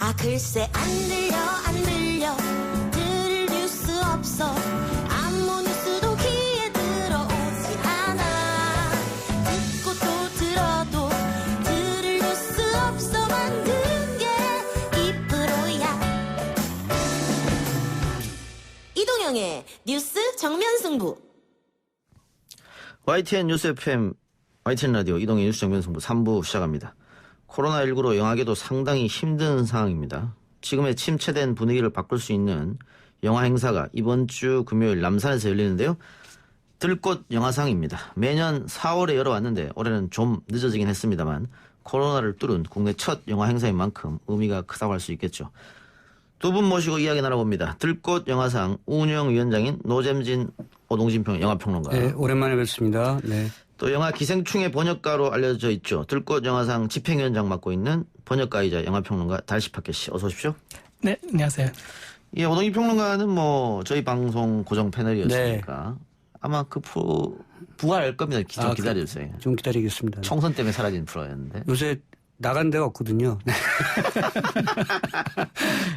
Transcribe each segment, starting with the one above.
아 글쎄 안 들려 들을 뉴스 없어 아무 뉴스도 귀에 들어오지 않아 듣고 또 들어도 들을 뉴스 없어 만든 게 이 프로야 이동영의 뉴스 정면승부 YTN 뉴스 FM YTN 라디오 이동의 뉴스 정면승부 3부 시작합니다. 코로나19로 영화계도 상당히 힘든 상황입니다. 지금의 침체된 분위기를 바꿀 수 있는 영화 행사가 이번 주 금요일 남산에서 열리는데요. 들꽃 영화상입니다. 매년 4월에 열어왔는데 올해는 좀 늦어지긴 했습니다만 코로나를 뚫은 국내 첫 영화 행사인 만큼 의미가 크다고 할 수 있겠죠. 두 분 모시고 이야기 나눠봅니다. 들꽃 영화상 운영위원장인 노잼진 오동진 영화평론가. 네, 오랜만에 뵙습니다. 네. 또 영화 기생충의 번역가로 알려져 있죠. 들꽃 영화상 집행위원장 맡고 있는 번역가이자 영화평론가 달시파케 씨 어서 오십시오. 네, 안녕하세요. 예, 오동진 평론가는 뭐 저희 방송 고정 패널이었으니까 네. 아마 그 프로 부활할 겁니다. 좀 기다려주세요. 좀 기다리겠습니다. 총선 때문에 사라진 프로였는데. 요새 나간 데가 없거든요. 네.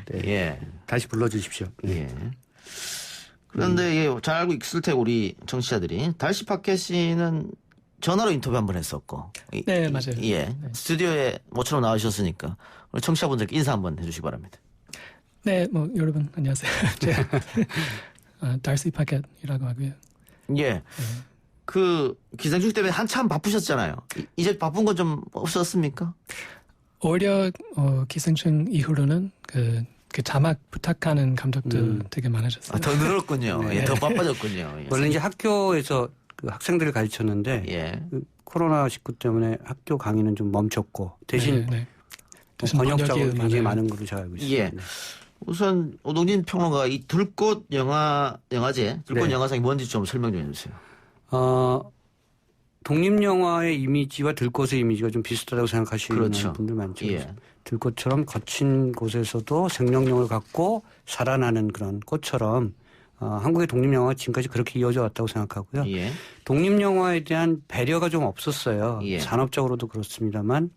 네. 예. 다시 불러주십시오. 네. 예. 그런데 예, 잘 알고 있을 테고 우리 청취자들이 달시파케 씨는 전화로 인터뷰 한번 했었고. 네, 맞아요. 예. 네. 스튜디오에 모처럼 나오셨으니까 우리 청취자분들께 인사 한번 해주시기 바랍니다. 네, 뭐 여러분 안녕하세요. 제가 달시 파켓이라고 하고요. 예. 그 기생충 때문에 한참 바쁘셨잖아요. 이제 바쁜 건 좀 없었습니까? 오히려 기생충 이후로는 그 자막 부탁하는 감독들 되게 많아졌어요. 더 늘었군요. 네. 예, 더 바빠졌군요. 예. 원래 이제 학교에서 그 학생들을 가르쳤는데 예. 그 코로나19 때문에 학교 강의는 좀 멈췄고 대신, 대신 번역 번역이 작업이 굉장히 많아요. 많은 걸로 제가 알고 있습니다. 예. 네. 우선 오동진 평론가 이 들꽃 영화제, 들꽃 네. 영화상이 뭔지 좀 설명 좀 해주세요. 독립영화의 이미지와 들꽃의 이미지가 좀 비슷하다고 생각하시는 그렇죠. 분들 많죠. 예. 들꽃처럼 거친 곳에서도 생명력을 갖고 살아나는 그런 꽃처럼 한국의 독립영화가 지금까지 그렇게 이어져 왔다고 생각하고요. 예. 독립영화에 대한 배려가 좀 없었어요. 예. 산업적으로도 그렇습니다만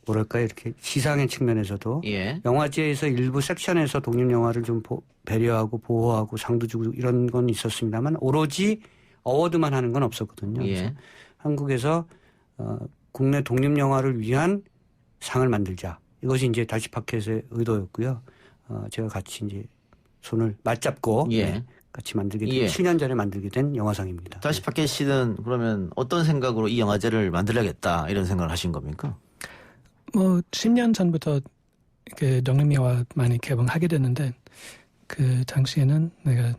뭐랄까요 이렇게 시상의 측면에서도 예. 영화제에서 일부 섹션에서 독립영화를 좀 배려하고 보호하고 상도 주고 이런 건 있었습니다만 오로지 어워드만 하는 건 없었거든요. 예. 그래서 한국에서 국내 독립영화를 위한 상을 만들자. 이것이 이제 달시파켓의 의도였고요. 제가 같이 이제 손을 맞잡고 예. 네, 같이 만들게 된 예. 7년 전에 만들게 된 영화상입니다. 달시파케 씨는 그러면 어떤 생각으로 이 영화제를 만들어야겠다 이런 생각을 하신 겁니까? 뭐 10년 전부터 그 독립영화 많이 개봉하게 됐는데 그 당시에는 내가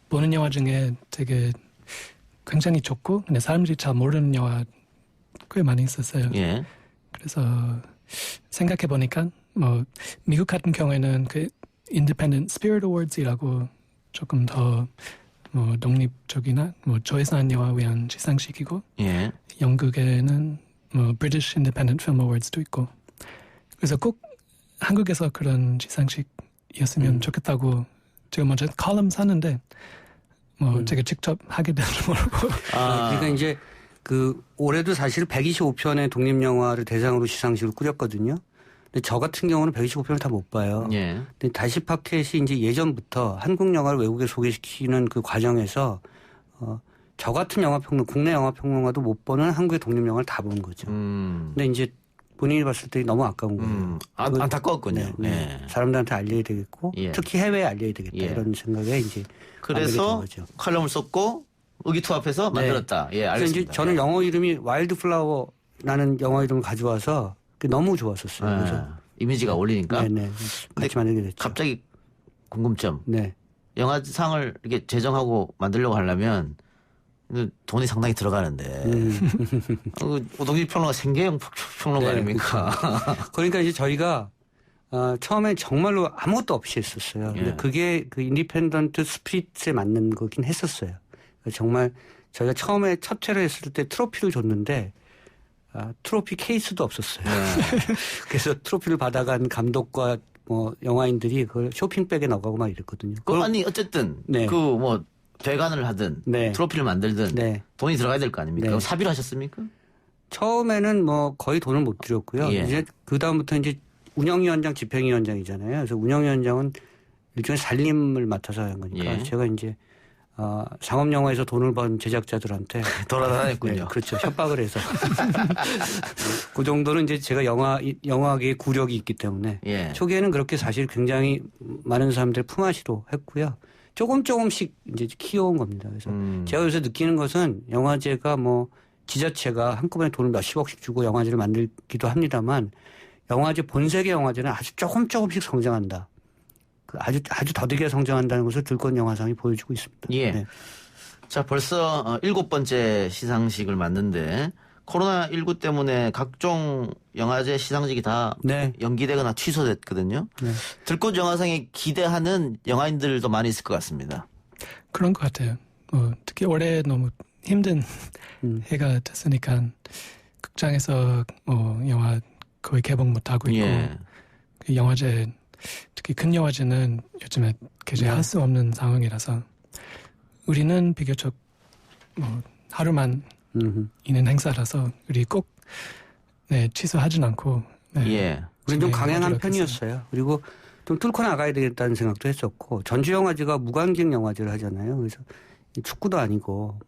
보는 영화 중에 되게 굉장히 좋고 근데 사람들이 잘 모르는 영화 꽤 많이 있었어요. 예. 그래서 생각해 보니까 뭐 미국 같은 경우에는 그 Independent Spirit Awards이라고 조금 더 뭐 독립적이나 뭐 조회수한 영화 위한 시상식이고 예. 영국에는 뭐 British Independent Film Awards도 있고 그래서 꼭 한국에서 그런 시상식이었으면 좋겠다고 제가 먼저 컬럼 샀는데 뭐 제가 직접 하게 될 줄 모르고 그러니까 이제 그 올해도 사실 125편의 독립영화를 대상으로 시상식을 꾸렸거든요. 근데 저 같은 경우는 125편을 다 못 봐요. 예. 근데 달시파켓이 이제 예전부터 한국 영화를 외국에 소개시키는 그 과정에서 저 같은 국내 영화평론가도 못 보는 한국의 독립영화를 다 본 거죠. 근데 이제 본인이 봤을 때 너무 아까운 거예요. 안타까웠군요. 네. 예. 사람들한테 알려야 되겠고 예. 특히 해외에 알려야 되겠다 예. 이런 생각에 이제 그래서 칼럼을 썼고 의기투합해서 만들었다. 예, 그래서 알겠습니다. 이제 저는 예. 영어 이름이 와일드 플라워라는 영어 이름을 가져와서 너무 좋았었어요. 그래서 이미지가 어울리니까. 네네 같이 만들게 됐죠. 갑자기 궁금점. 네. 영화상을 이렇게 제정하고 만들려고 하려면 돈이 상당히 들어가는데. 오동진 평론가 생계형 평론가 네, 아닙니까? 그러니까 이제 저희가 처음에 정말로 아무것도 없이 했었어요. 근데 예. 그게 그 인디펜던트 스피릿에 맞는 거긴 했었어요. 정말 저희가 처음에 첫 회를 했을 때 트로피를 줬는데 트로피 케이스도 없었어요. 네. 그래서 트로피를 받아간 감독과 뭐 영화인들이 그걸 쇼핑백에 넣어가고 막 이랬거든요. 아니 어쨌든 네. 그 뭐 대관을 하든 네. 트로피를 만들든 네. 돈이 들어가야 될 거 아닙니까? 네. 그럼 사비로 하셨습니까? 처음에는 뭐 거의 돈을 못 들였고요. 예. 이제 그 다음부터 이제 운영위원장, 집행위원장이잖아요. 그래서 운영위원장은 일종의 살림을 맡아서 한 거니까 예. 제가 이제 상업영화에서 돈을 번 제작자들한테 돌아다녔군요. 네, 그렇죠. 협박을 해서 그 정도는 이제 제가 영화계의 구력이 있기 때문에 예. 초기에는 그렇게 사실 굉장히 많은 사람들 품앗이로 했고요. 조금씩 이제 키워온 겁니다. 그래서 제가 요새 느끼는 것은 영화제가 뭐 지자체가 한꺼번에 돈을 몇십억씩 주고 영화제를 만들기도 합니다만 영화제 본세계 영화제는 아주 조금씩 성장한다. 아주 더디게 성장한다는 것을 들꽃 영화상이 보여주고 있습니다. 예. 네. 자, 벌써 7번째 시상식을 맞는데 코로나19 때문에 각종 영화제 시상식이 다 네. 연기되거나 취소됐거든요. 네. 들꽃 영화상에 기대하는 영화인들도 많이 있을 것 같습니다. 그런 것 같아요. 특히 올해 너무 힘든 해가 됐으니까 극장에서 영화 거의 개봉 못 하고 있고 예. 그 영화제 특히 큰 영화제는 요즘에 개최할 수 없는 상황이라서 우리는 비교적 하루만 있는 행사라서 우리 꼭 취소하진 않고 예. 우리는 좀 진행하도록 강행한 하겠습니다. 편이었어요. 그리고 좀 뚫고 나가야 되겠다는 생각도 했었고 전주영화제가 무관객 영화제를 하잖아요. 그래서 축구도 아니고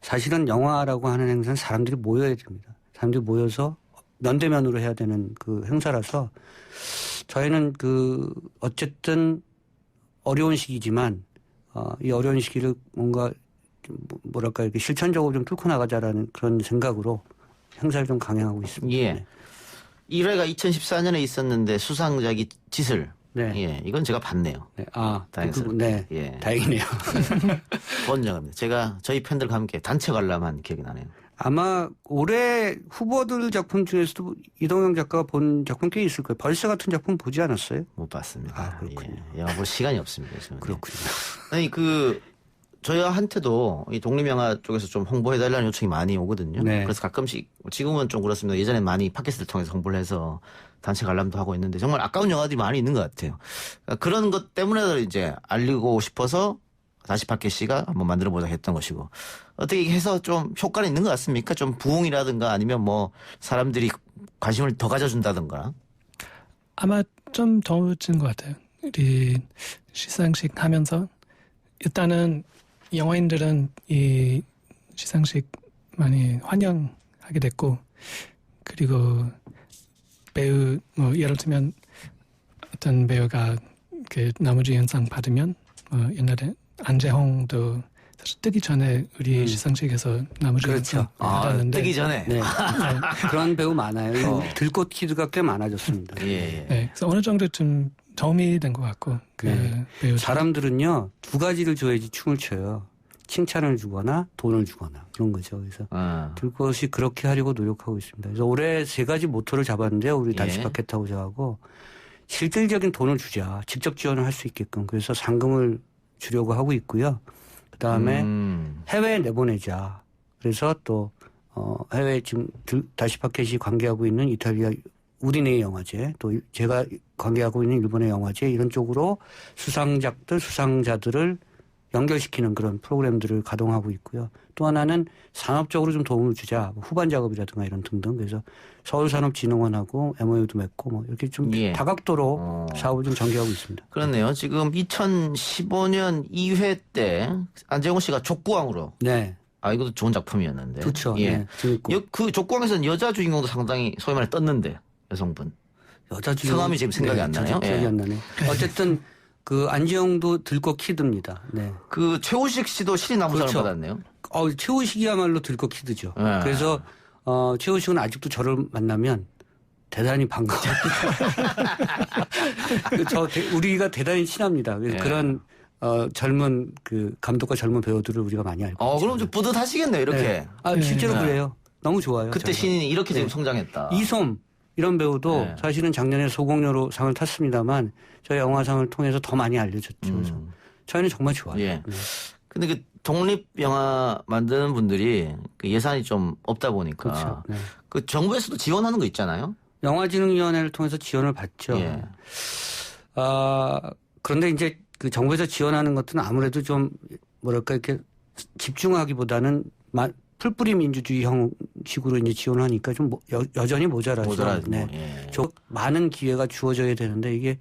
사실은 영화라고 하는 행사는 사람들이 모여야 됩니다. 사람들이 모여서 면대면으로 해야 되는 그 행사라서 저희는 어쨌든 어려운 시기지만 이 어려운 시기를 뭔가 뭐랄까 이렇게 실천적으로 좀 뚫고 나가자라는 그런 생각으로 행사를 좀 강행하고 있습니다. 예. 네. 1회가 2014년에 있었는데 수상작이 지슬. 네. 예. 이건 제가 봤네요. 네. 다행스럽게. 네. 예. 다행이네요. 본 영화입니다. 제가 저희 팬들과 함께 단체 관람한 기억이 나네요. 아마 올해 후보들 작품 중에서도 이동영 작가가 본 작품 꽤 있을 거예요. 벌새 같은 작품 보지 않았어요? 못 봤습니다. 그렇군요. 예. 영화 볼 시간이 없습니다. 저는. 그렇군요. 아니 저희한테도 이 독립영화 쪽에서 좀 홍보해달라는 요청이 많이 오거든요. 네. 그래서 가끔씩 지금은 좀 그렇습니다. 예전에 많이 팟캐스트를 통해서 홍보를 해서 단체 관람도 하고 있는데 정말 아까운 영화들이 많이 있는 것 같아요. 그러니까 그런 것 때문에 이제 알리고 싶어서 다시 팟캐스트가 한번 만들어보자 했던 것이고 어떻게 해서 좀 효과는 있는 것 같습니까? 좀 부흥이라든가 아니면 뭐 사람들이 관심을 더 가져준다든가. 아마 좀 좋아진 것 같아요. 우리 시상식 하면서 일단은 영화인들은 이 시상식 많이 환영하게 됐고 그리고 배우 예를 들면 어떤 배우가 그 나무주연상 받으면 옛날에 안재홍도 사실 뜨기 전에 우리 시상식에서 나무주연상 그렇죠. 받았는데 뜨기 전에. 네. 그런 배우 많아요. 들꽃 키드가 꽤 많아졌습니다. 예. 네, 그래서 어느 정도 좀 도움이 된 것 같고 그 네. 배우 사람들은요 두 가지를 줘야지 춤을 춰요. 칭찬을 주거나 돈을 주거나 그런 거죠. 그래서 들꽃이 그렇게 하려고 노력하고 있습니다. 그래서 올해 세 가지 모토를 잡았는데요. 우리 단시 팟캐스트하고 저하고 실질적인 돈을 주자. 직접 지원을 할 수 있게끔. 그래서 상금을 주려고 하고 있고요. 그다음에 해외에 내보내자. 그래서 또 해외에 지금 다시 팟캐스트이 관계하고 있는 이탈리아 우디네이 영화제 또 제가 관계하고 있는 일본의 영화제 이런 쪽으로 수상자들을 연결시키는 그런 프로그램들을 가동하고 있고요. 또 하나는 산업적으로 좀 도움을 주자. 후반 작업이라든가 이런 등등. 그래서 서울산업진흥원하고 MOU도 맺고 뭐 이렇게 좀 다각도로 사업을 좀 전개하고 있습니다. 그렇네요. 지금 2015년 2회 때 안재홍 씨가 족구왕으로. 네. 이것도 좋은 작품이었는데. 그렇죠. 예. 네, 재밌고. 그 족구왕에서는 여자 주인공도 상당히 소위 말해 떴는데 여성분. 여자 주인공. 성함이 지금 생각이 안 나네요. 기억이 안 나네. 어쨌든 그 안지영도 들꽃 키드입니다. 네. 그 최우식 씨도 신인나무상을 그렇죠. 받았네요. 최우식이야말로 들꽃 키드죠. 네. 그래서 최우식은 아직도 저를 만나면 대단히 반가워요. 우리가 대단히 친합니다. 그래서 그런 젊은 그 감독과 젊은 배우들을 우리가 많이 알고 있죠. 그럼 좀 뿌듯하시겠네요. 이렇게. 네. 실제로 그래요. 너무 좋아요. 그때 저희가. 신인이 이렇게 지금 성장했다. 이솜 이런 배우도 사실은 작년에 소공료로 상을 탔습니다만 저희 영화상을 통해서 더 많이 알려졌죠. 그래서 저희는 정말 좋아요. 예. 네. 근데 그 독립 영화 만드는 분들이 그 예산이 좀 없다 보니까 그렇죠. 네. 그 정부에서도 지원하는 거 있잖아요. 영화진흥위원회를 통해서 지원을 받죠. 예. 그런데 이제 그 정부에서 지원하는 것들은 아무래도 좀 뭐랄까 이렇게 집중하기보다는 풀뿌리 민주주의 형식으로 이제 지원하니까 좀 여전히 모자라죠. 모자라죠. 네. 예. 많은 기회가 주어져야 되는데 이게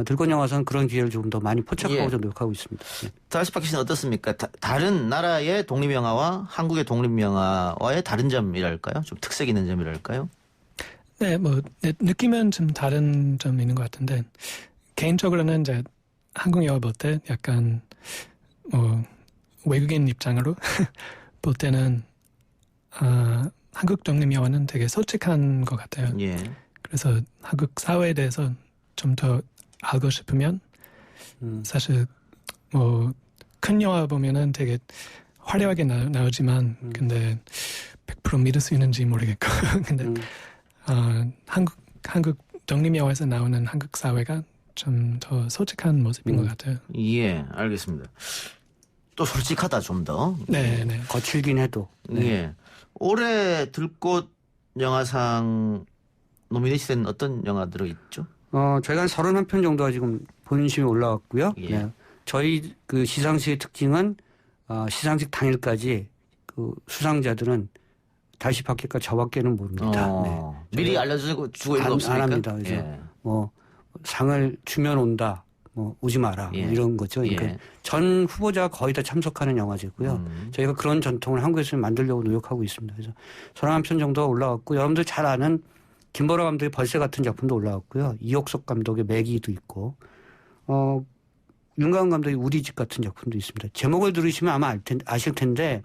들권 영화사는 그런 기회를 조금 더 많이 포착하고 예. 좀 노력하고 있습니다. 네. 달시파키 씨는 어떻습니까? 다른 나라의 독립영화와 한국의 독립영화와의 다른 점이랄까요? 좀 특색 있는 점이랄까요? 네, 뭐 느낌은 좀 다른 점이 있는 것 같은데 개인적으로는 이제 한국 영화 볼 때 약간 뭐 외국인 입장으로 볼 때는 한국 독립 영화는 되게 솔직한 것 같아요. 예. 그래서 한국 사회에 대해서 좀 더 알고 싶으면 사실 뭐 큰 영화 보면은 되게 화려하게 나오지만 근데 100% 믿을 수 있는지 모르겠고 근데 한국 독립 영화에서 나오는 한국 사회가 좀 더 솔직한 모습인 것 같아요. 예, 알겠습니다. 또 솔직하다 좀 더. 네, 네. 거칠긴 해도. 네. 예. 올해 들꽃 영화상 노미네이트된 어떤 영화들이 있죠? 저희가 한 31편 정도가 지금 본심이 올라왔고요. 예. 네. 저희 그 시상식의 특징은 시상식 당일까지 그 수상자들은 다시 밖에까 저밖에는 모릅니다. 네. 미리 알려주고 주고 이런 거 없습니까? 안 합니다. 그래서 예. 뭐 상을 주면 온다, 뭐 오지 마라 예. 뭐 이런 거죠. 그러니까 예. 전 후보자가 거의 다 참석하는 영화제고요. 저희가 그런 전통을 한국에서 만들려고 노력하고 있습니다. 그래서 31편 정도가 올라왔고 여러분들 잘 아는 김보라 감독의 벌새 같은 작품도 올라왔고요. 이옥석 감독의 매기도 있고 윤가은 감독의 우리 집 같은 작품도 있습니다. 제목을 들으시면 아마 아실 텐데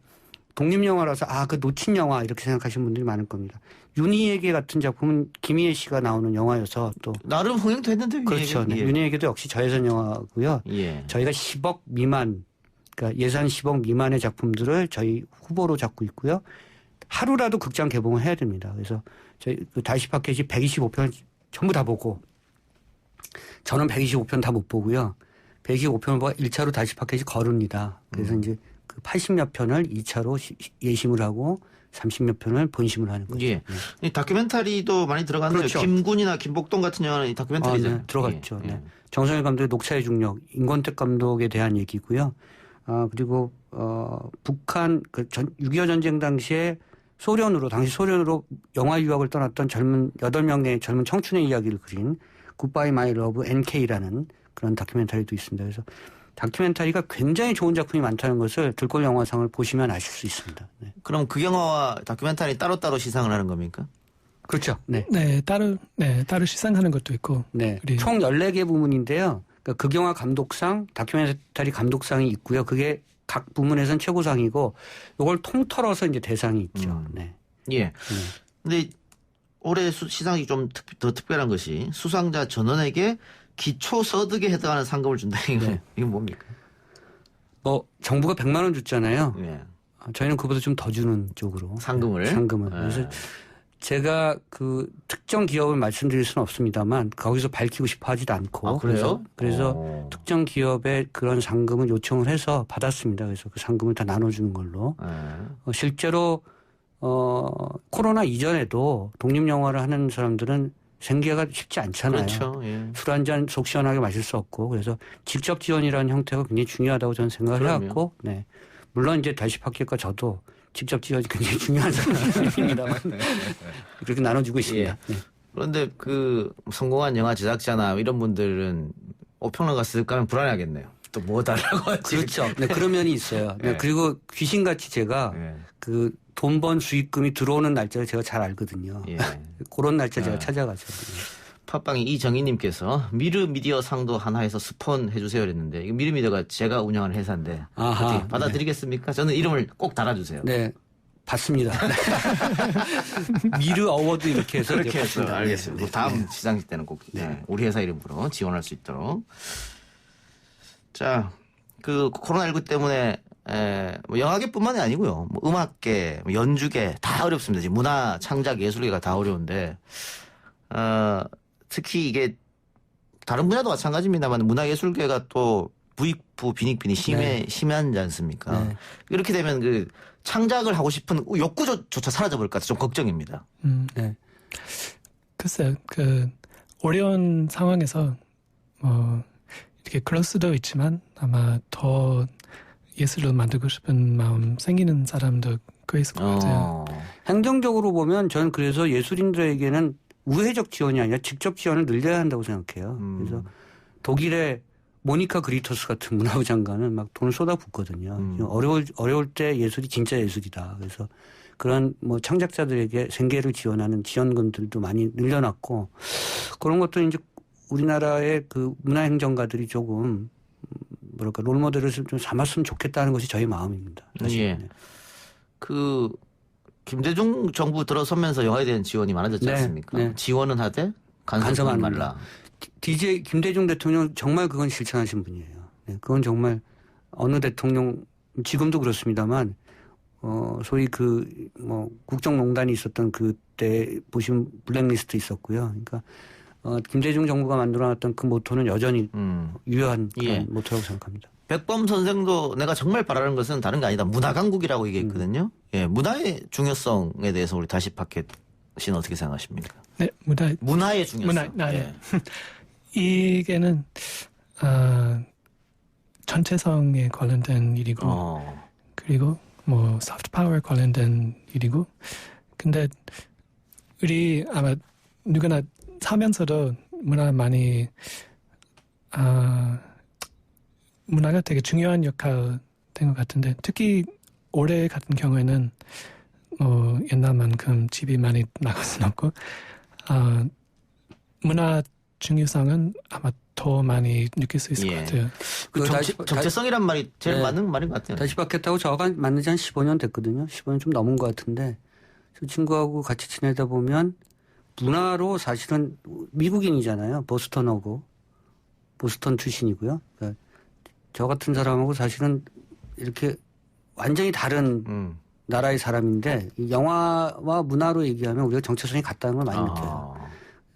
독립영화라서 그 놓친 영화 이렇게 생각하시는 분들이 많을 겁니다. 윤희에게 같은 작품은 김희애 씨가 나오는 영화여서 또 나름 흥행도 했는데. 그렇죠. 네. 예. 윤희에게도 역시 저예산 영화고요. 예. 저희가 10억 미만 그러니까 예산 10억 미만의 작품들을 저희 후보로 잡고 있고요. 하루라도 극장 개봉을 해야 됩니다. 그래서 저희 그 다시 파켓이 125편 전부 다 보고 저는 125편 다 못 보고요. 125편을 보고 1차로 다시 파켓이 거릅니다. 그래서 이제 그 80몇 편을 2차로 예심을 하고 30몇 편을 본심을 하는 거죠. 예. 이 다큐멘터리도 많이 들어갔는데 그렇죠. 김군이나 김복동 같은 영화는 이 다큐멘터리잖아요. 네, 들어갔죠. 예. 네. 정성일 감독의 녹차의 중력, 임권택 감독에 대한 얘기고요. 그리고 북한 6.25 전쟁 당시에 당시 소련으로 영화 유학을 떠났던 8명의 젊은 청춘의 이야기를 그린 굿바이 마이 러브 NK라는 그런 다큐멘터리도 있습니다. 그래서 다큐멘터리가 굉장히 좋은 작품이 많다는 것을 들꽃 영화상을 보시면 아실 수 있습니다. 네. 그럼 그 영화와 다큐멘터리 따로따로 시상을 하는 겁니까? 그렇죠. 네. 네, 따로 시상하는 것도 있고. 네. 우리 총 14개 부문인데요. 그러니까 극영화 감독상, 다큐멘터리 감독상이 있고요. 그게 각 부문에선 최고상이고 이걸 통틀어서 이제 대상이 있죠. 네. 예. 근데 올해 시상이 좀 더 특별한 것이 수상자 전원에게 기초 서득에 해당하는 상금을 준다. 이건 뭡니까? 뭐 정부가 100만 원 줬잖아요. 예. 저희는 그보다 좀 더 주는 쪽으로 상금을. 그래서 제가 그 특정 기업을 말씀드릴 수는 없습니다만 거기서 밝히고 싶어 하지도 않고. 그래요? 그래서 특정 기업에 그런 상금을 요청을 해서 받았습니다. 그래서 그 상금을 다 나눠주는 걸로. 실제로 코로나 이전에도 독립영화를 하는 사람들은 생계가 쉽지 않잖아요. 그렇죠. 예. 술 한 잔 속 시원하게 마실 수 없고 그래서 직접 지원이라는 형태가 굉장히 중요하다고 저는 생각을 해왔고 네. 물론 이제 다시 파켓과 저도 직접 지원이 굉장히 중요한 사람입니다만 그렇게 나눠주고 있습니다. 예. 그런데 그 성공한 영화 제작자나 이런 분들은 오평론가 쓸까 하면 불안해하겠네요. 또 뭐 달라고 하지. 그렇죠. 네, 그런 면이 있어요. 네. 그리고 귀신같이 제가 그 돈 번 수익금이 들어오는 날짜를 제가 잘 알거든요. 예. 그런 날짜 제가 찾아가죠. 팟빵이 이정희님께서 미르미디어 상도 하나 해서 스폰 해주세요 그랬는데 이거 미르미디어가 제가 운영하는 회사인데 어떻게 받아들이겠습니까? 저는 이름을 꼭 달아주세요. 네. 받습니다. 미르 어워드 이렇게 해서 그렇게 해서 알겠습니다. 네. 다음 시상식 때는 꼭 우리 회사 이름으로 지원할 수 있도록. 자, 그 코로나19 때문에 뭐 영화계뿐만이 아니고요. 뭐 음악계, 뭐 연주계 다 어렵습니다. 지금 문화, 창작, 예술계가 다 어려운데 특히 이게 다른 분야도 마찬가지입니다만 문화예술계가 또 부익부 빈익빈이 심하지 않습니까? 네. 이렇게 되면 그 창작을 하고 싶은 욕구조차 사라져버릴 것 같아서 좀 걱정입니다. 네. 글쎄요, 그 어려운 상황에서 이렇게 그럴 수도 있지만 아마 더 예술을 만들고 싶은 마음 생기는 사람도 받고 있을 것 같아요. 행정적으로 보면 저는 그래서 예술인들에게는 우회적 지원이 아니라 직접 지원을 늘려야 한다고 생각해요. 그래서 독일의 모니카 그리토스 같은 문화부 장관은 막 돈을 쏟아붓거든요. 어려울 때 예술이 진짜 예술이다. 그래서 그런 뭐 창작자들에게 생계를 지원하는 지원금들도 많이 늘려놨고 그런 것도 이제 우리나라의 그 문화행정가들이 조금 뭐랄까 롤모델을 좀 삼았으면 좋겠다는 것이 저희 마음입니다. 예. 그 김대중 정부 들어서면서 영화에 대한 지원이 많아졌지 네, 않습니까? 네. 지원은 하되 간섭하지 말라. DJ 김대중 대통령 정말 그건 실천하신 분이에요. 네, 그건 정말 어느 대통령 지금도 그렇습니다만 소위 그 뭐 국정농단이 있었던 그때 보시면 블랙리스트 있었고요. 그러니까 김대중 정부가 만들어놨던 그 모토는 여전히 유효한 그런 모토라고 생각합니다. 백범 선생도 내가 정말 바라는 것은 다른 게 아니다. 문화강국이라고 얘기했거든요. 예, 문화의 중요성에 대해서 우리 다시파켓 씨는 어떻게 생각하십니까? 네, 문화의 중요성. 네. 이게는 전체성에 관련된 일이고 그리고 뭐 소프트 파워에 관련된 일이고 근데 우리 아마 누구나 살면서도 문화 많이 문화가 되게 중요한 역할 된 것 같은데 특히 올해 같은 경우에는 옛날만큼 집이 많이 나갈 수는 없고 문화 중요성은 아마 더 많이 느낄 수 있을 것 같아요. 그 정체성이란 말이 제일 네. 맞는 말인 것 같아요. 다시 받겠다고 저가 만난 지 한 15년 됐거든요. 15년 좀 넘은 것 같은데 저 친구하고 같이 지내다 보면 문화로 사실은 미국인이잖아요. 보스턴 출신이고요. 그러니까 저 같은 사람하고 사실은 이렇게 완전히 다른 나라의 사람인데 영화와 문화로 얘기하면 우리가 정체성이 같다는 걸 많이 느껴요.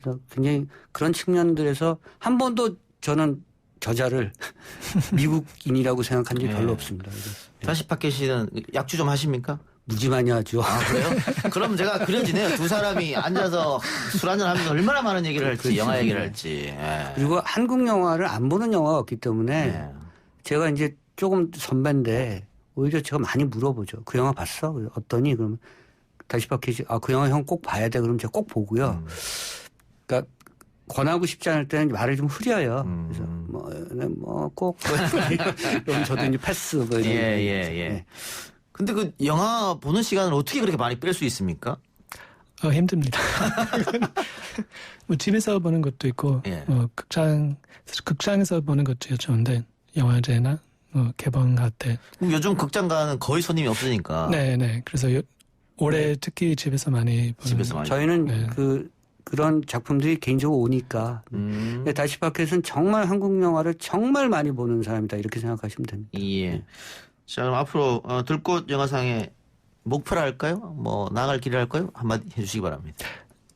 그래서 굉장히 그런 측면들에서 한 번도 저는 저자를 미국인이라고 생각한 적이 별로 없습니다. 다시파켓 씨는 약주 좀 하십니까? 무지 많이 하죠. 그래요? 그럼 제가 그려지네요. 두 사람이 앉아서 술 한잔 하면서 얼마나 많은 얘기를 할지, 영화 얘기를 할지. 예. 그리고 한국 영화를 안 보는 영화가 없기 때문에 제가 이제 조금 선배인데 오히려 제가 많이 물어보죠. 그 영화 봤어? 어떠니? 그러면 다시파켓이 그 영화 형 꼭 봐야 돼. 그럼 제가 꼭 보고요. 그러니까 권하고 싶지 않을 때는 말을 좀 흐려요. 그래서 꼭 그럼 저도 이제 패스. 예. 근데 그 영화 보는 시간을 어떻게 그렇게 많이 뺄 수 있습니까? 힘듭니다. 뭐 집에서 보는 것도 있고, 극장에서 보는 것도 좋은데, 영화제나 개봉할 때. 그럼 요즘 극장 가는 거의 손님이 없으니까. 네. 그래서 올해 특히 집에서 많이 보는. 집에서 많이. 저희는 그런 작품들이 개인적으로 오니까. 다시파켓은 정말 한국 영화를 정말 많이 보는 사람이다. 이렇게 생각하시면 됩니다. 예. 자, 그럼 앞으로 들꽃 영화상의 목표라 할까요? 뭐 나갈 길이랄까요? 한마디 해주시기 바랍니다.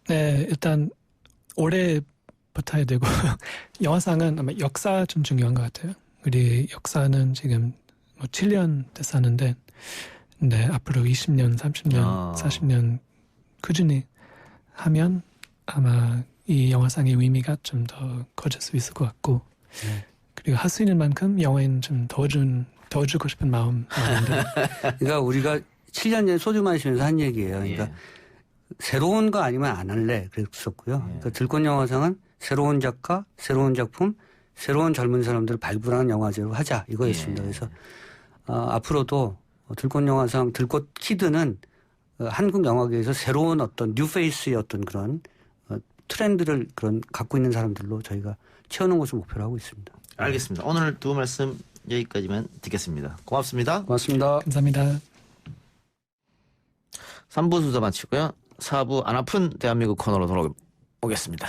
네, 일단 올해부터 해야 되고 영화상은 아마 역사 좀 중요한 것 같아요. 우리 역사는 지금 뭐 7년 됐었는데, 네, 앞으로 20년, 30년, 40년 꾸준히 하면 아마 이 영화상의 의미가 좀 더 커질 수 있을 것 같고, 그리고 할 수 있는 만큼 영화에는 좀 더 주고 싶은 마음인데. 그러니까 우리가 7년 전에 소주 마시면서 한 얘기예요. 그러니까 새로운 거 아니면 안 할래 그랬었고요. 그러니까 들꽃 영화상은 새로운 작가, 새로운 작품, 새로운 젊은 사람들을 발굴하는 영화제로 하자 이거였습니다. 그래서 앞으로도 들꽃 영화상, 들꽃 키드는 한국 영화계에서 새로운 어떤 뉴페이스의 어떤 그런 트렌드를 갖고 있는 사람들로 저희가 채우는 것을 목표로 하고 있습니다. 알겠습니다. 오늘 두 말씀 여기까지만 듣겠습니다. 고맙습니다. 고맙습니다. 감사합니다. 3부 순서 마치고요. 4부 안 아픈 대한민국 코너로 돌아오겠습니다.